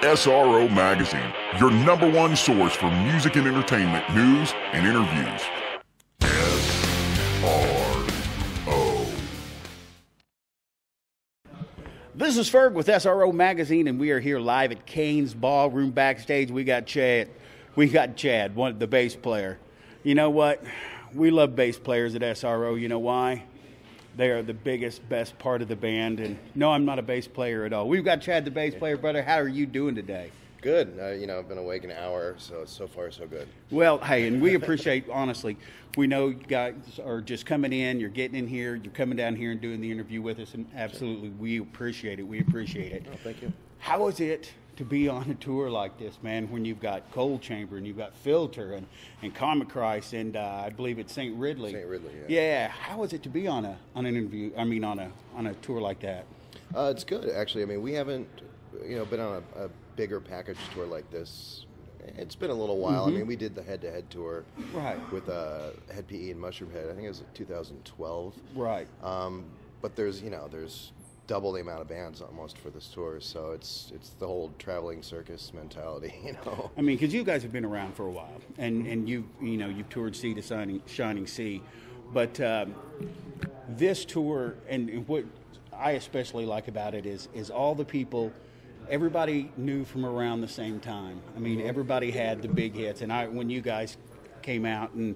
SRO Magazine, your #1 source for music and entertainment news and interviews. SRO. This is Ferg with SRO Magazine, and we are here live at Cain's Ballroom backstage. We got Chad, the bass player. You know what? We love bass players at SRO. You know why? They are the biggest, best part of the band. And no, I'm not a bass player at all. We've got Chad, the bass player. Brother, how are you doing today? Good. I've been awake an hour, so far so good. Well, hey, and we appreciate, honestly, we know you guys are just coming in, you're getting in here, you're coming down here and doing the interview with us, and absolutely, we appreciate it. We appreciate it. Oh, thank you. How is it to be on a tour like this, man, when you've got Cold Chamber and you've got Filter and Comic Christ and I believe it's St. Ridley. St. Ridley, yeah. Yeah. How is it to be on an interview? I mean, on a tour like that? It's good, actually. I mean, we haven't, been on a bigger package tour like this. It's been a little while. Mm-hmm. I mean, we did the head-to-head tour right with Head PE and Mushroom Head. I think it was 2012. Right. But there's double the amount of bands almost for this tour, so it's the whole traveling circus mentality, I mean, because you guys have been around for a while, and you've toured Sea to Shining Sea, but this tour and what I especially like about it is all the people. Everybody knew from around the same time. I mean, everybody had the big hits, and when you guys came out, and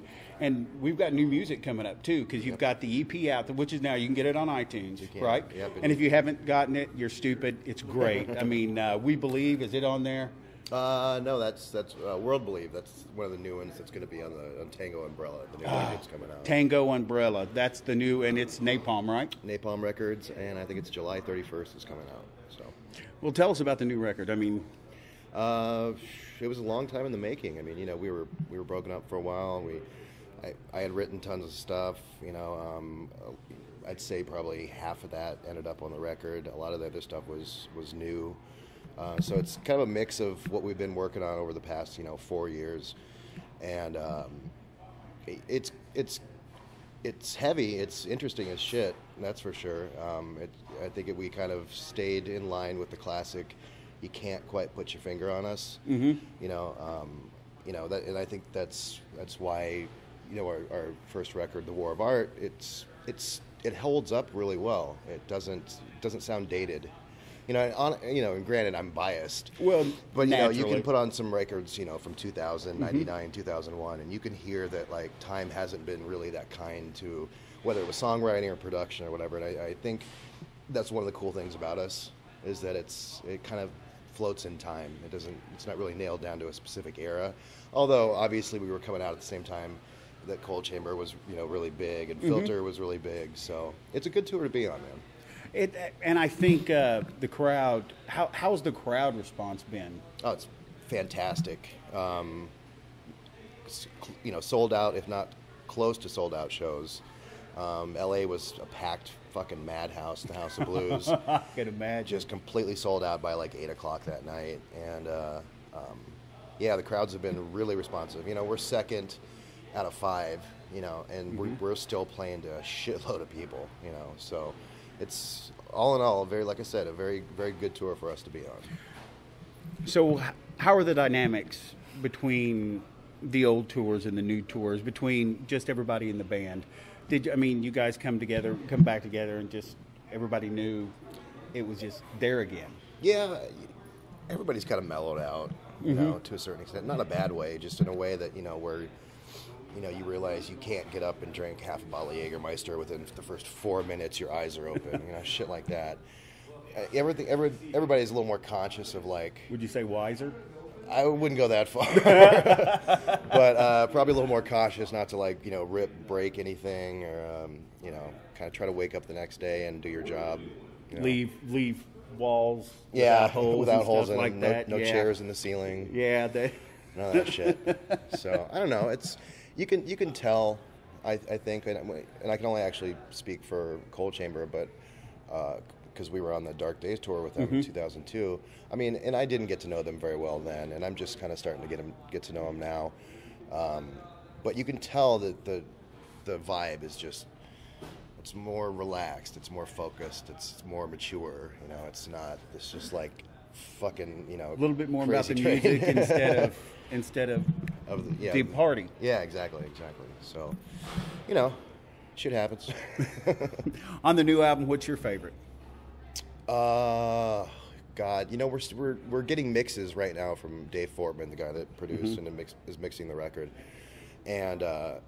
we've got new music coming up too, because you've got the EP out, which is now you can get it on iTunes, right? Yep. And if you haven't gotten it, you're stupid. It's great. I mean, We Believe, is it on there? No, that's World Believe. That's one of the new ones that's going to be on Tango Umbrella. The new one that's coming out. Tango Umbrella. That's the new, and it's Napalm, right? Napalm Records, and I think it's July 31st is coming out. So, well, tell us about the new record. I mean, it was a long time in the making. I mean, we were broken up for a while. I had written tons of stuff. I'd say probably half of that ended up on the record. A lot of the other stuff was new. So it's kind of a mix of what we've been working on over the past 4 years, and it's heavy. It's interesting as shit. That's for sure. I think we kind of stayed in line with the classic. You can't quite put your finger on us. Mm-hmm. And I think that's why our first record, The War of Art, it holds up really well. It doesn't sound dated. And granted, I'm biased. Well, but naturally. You can put on some records, from 2000, 99, 2001, and you can hear that time hasn't been really that kind to whether it was songwriting or production or whatever. And I think that's one of the cool things about us is that it kind of floats in time. It's not really nailed down to a specific era. Although obviously we were coming out at the same time that Cold Chamber was really big and Filter was really big. So it's a good tour to be on, man. And I think the crowd. How's the crowd response been? Oh, it's fantastic. Sold out, if not close to sold out shows. L.A. was a packed fucking madhouse, the House of Blues. I can imagine. Just completely sold out by 8 o'clock that night. And the crowds have been really responsive. We're second out of 5. And we're still playing to a shitload of people. So. It's all in all, a very, very good tour for us to be on. So, how are the dynamics between the old tours and the new tours, between just everybody in the band? You guys come back together, and just everybody knew it was just there again? Yeah, everybody's kind of mellowed out, to a certain extent. Not a bad way, just in a way that where. You realize you can't get up and drink half a bottle of Jägermeister within the first 4 minutes. Your eyes are open, shit like that. Everybody's a little more conscious of Would you say wiser? I wouldn't go that far, but probably a little more cautious not to break anything, or kind of try to wake up the next day and do your job. Leave walls without holes in like them, that. no chairs in the ceiling. Yeah, none of that shit. So I don't know. You can tell, I think, and I can only actually speak for Cold Chamber, but because we were on the Dark Days tour with them in 2002. And I didn't get to know them very well then, and I'm just kind of starting to get to know them now. But you can tell that the vibe is just, it's more relaxed, it's more focused, it's more mature. It's just fucking, you know, a little bit more about the crazy music train. instead of yeah, the party. Yeah, exactly. So, you know, shit happens. On the new album, what's your favorite? God, you know, we're getting mixes right now from Dave Fortman, the guy that produced and is mixing the record, and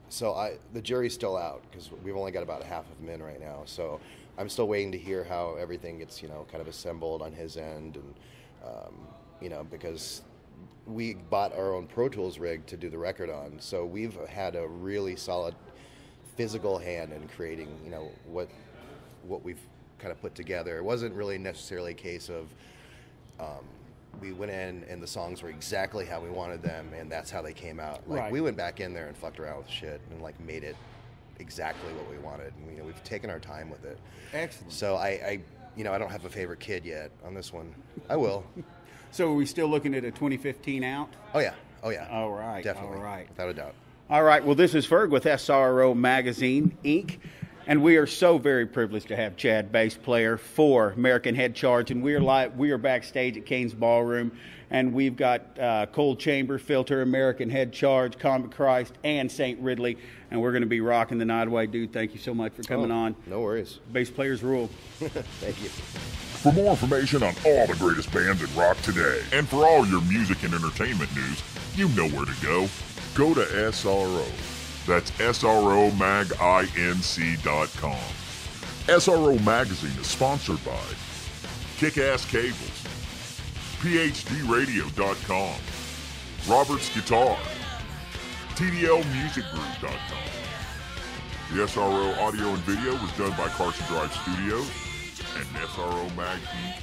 so the jury's still out because we've only got about half of them in right now. So I'm still waiting to hear how everything gets, you know, kind of assembled on his end, and you know, because we bought our own Pro Tools rig to do the record on, so we've had a really solid physical hand in creating, you know, what we've kind of put together. It wasn't really necessarily a case of we went in and the songs were exactly how we wanted them and that's how they came out. Like Right. we went back in there and fucked around with shit and like made it exactly what we wanted. And, you know, we've taken our time with it. Excellent. So I you know, I don't have a favorite kid yet on this one. I will. So are we still looking at a 2015 out? Oh yeah. All right. Definitely. All right. Without a doubt. All right. Well, this is Ferg with SRO Magazine, Inc., and we are so very privileged to have Chad, bass player for American Head Charge, and we are backstage at Cain's Ballroom, and we've got Cold Chamber, Filter, American Head Charge, Comet Christ, and St. Ridley, and we're going to be rocking the night away. Dude, thank you so much for coming on. No worries. Bass players rule. Thank you. For more information on all the greatest bands in rock today, and for all your music and entertainment news, you know where to go. Go to SRO. That's SROMagInc.com. SRO Magazine is sponsored by Kick-Ass Cables, PhDRadio.com, Robert's Guitar, TDLMusicGroup.com. The SRO audio and video was done by Carson Drive Studios and SRO Mag Inc.